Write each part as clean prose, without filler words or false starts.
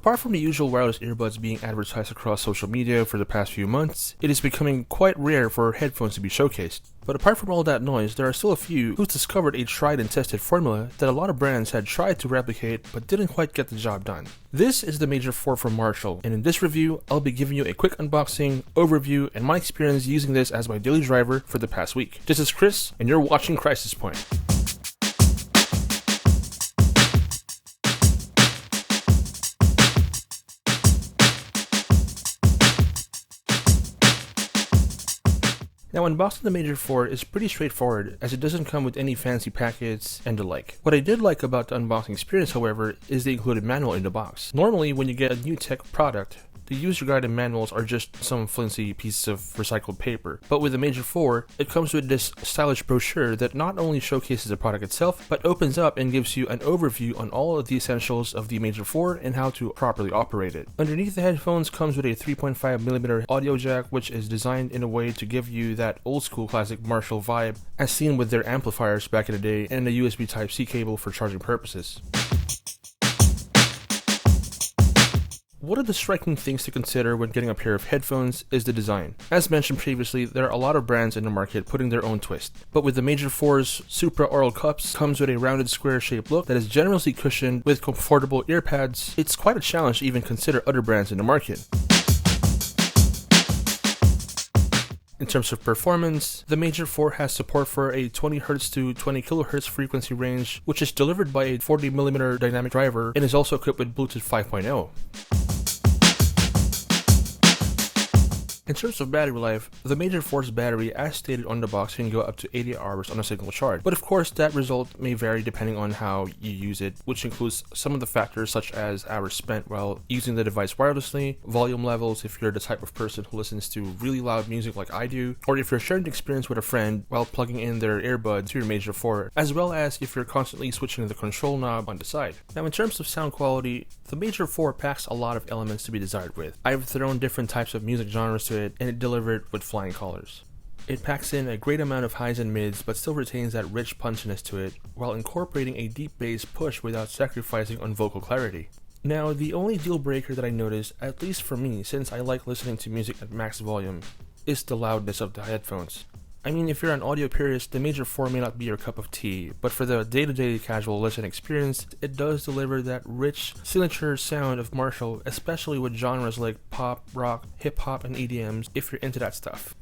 Apart from the usual wireless earbuds being advertised across social media for the past few months, it is becoming quite rare for headphones to be showcased. But apart from all that noise, there are still a few who's discovered a tried and tested formula that a lot of brands had tried to replicate but didn't quite get the job done. This is the Major 4 from Marshall, and in this review, I'll be giving you a quick unboxing, overview, and my experience using this as my daily driver for the past week. This is Chris, and you're watching Crisis Point. Now, unboxing the Major 4 is pretty straightforward, as it doesn't come with any fancy packets and the like. What I did like about the unboxing experience, however, is the included manual in the box. Normally, when you get a new tech product, the user guide and manuals are just some flimsy pieces of recycled paper. But with the Major 4, it comes with this stylish brochure that not only showcases the product itself, but opens up and gives you an overview on all of the essentials of the Major 4 and how to properly operate it. Underneath the headphones comes with a 3.5mm audio jack, which is designed in a way to give you that old school classic Marshall vibe, as seen with their amplifiers back in the day, and a USB Type-C cable for charging purposes. One of the striking things to consider when getting a pair of headphones is the design. As mentioned previously, there are a lot of brands in the market putting their own twist. But with the Major 4's Supra Oral Cups comes with a rounded square-shaped look that is generously cushioned with comfortable ear pads. It's quite a challenge to even consider other brands in the market. In terms of performance, the Major 4 has support for a 20Hz to 20kHz frequency range, which is delivered by a 40mm dynamic driver and is also equipped with Bluetooth 5.0. In terms of battery life, the Major 4's battery, as stated on the box, can go up to 80 hours on a single charge. But of course, that result may vary depending on how you use it, which includes some of the factors such as hours spent while using the device wirelessly, volume levels if you're the type of person who listens to really loud music like I do, or if you're sharing the experience with a friend while plugging in their earbuds to your Major 4, as well as if you're constantly switching the control knob on the side. Now, in terms of sound quality, the Major 4 packs a lot of elements to be desired with. I've thrown different types of music genres to it, and it delivered with flying colors. It packs in a great amount of highs and mids, but still retains that rich punchiness to it, while incorporating a deep bass push without sacrificing on vocal clarity. Now, the only deal breaker that I noticed, at least for me, since I like listening to music at max volume, is the loudness of the headphones. I mean, if you're an audio purist, the Major 4 may not be your cup of tea, but for the day-to-day casual listen experience, it does deliver that rich, signature sound of Marshall, especially with genres like pop, rock, hip-hop, and EDMs, if you're into that stuff.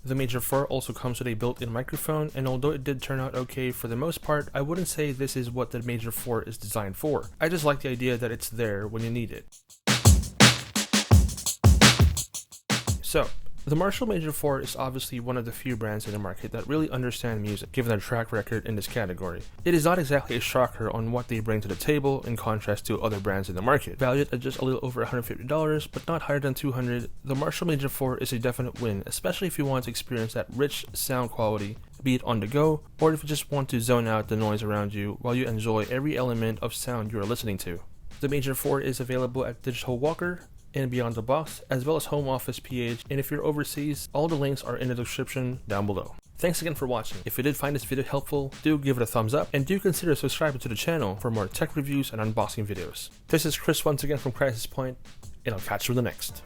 The Major 4 also comes with a built-in microphone, and although it did turn out okay for the most part, I wouldn't say this is what the Major 4 is designed for. I just like the idea that it's there when you need it. So, the Marshall Major 4 is obviously one of the few brands in the market that really understand music, given their track record in this category. It is not exactly a shocker on what they bring to the table in contrast to other brands in the market. Valued at just a little over $150, but not higher than $200, the Marshall Major 4 is a definite win, especially if you want to experience that rich sound quality, be it on the go, or if you just want to zone out the noise around you while you enjoy every element of sound you are listening to. The Major 4 is available at Digital Walker and Beyond the Box, as well as Home Office PH, and if you're overseas, all the links are in the description down below. Thanks again for watching. If you did find this video helpful, do give it a thumbs up, and do consider subscribing to the channel for more tech reviews and unboxing videos. This is Chris once again from Crisis Point, and I'll catch you in the next.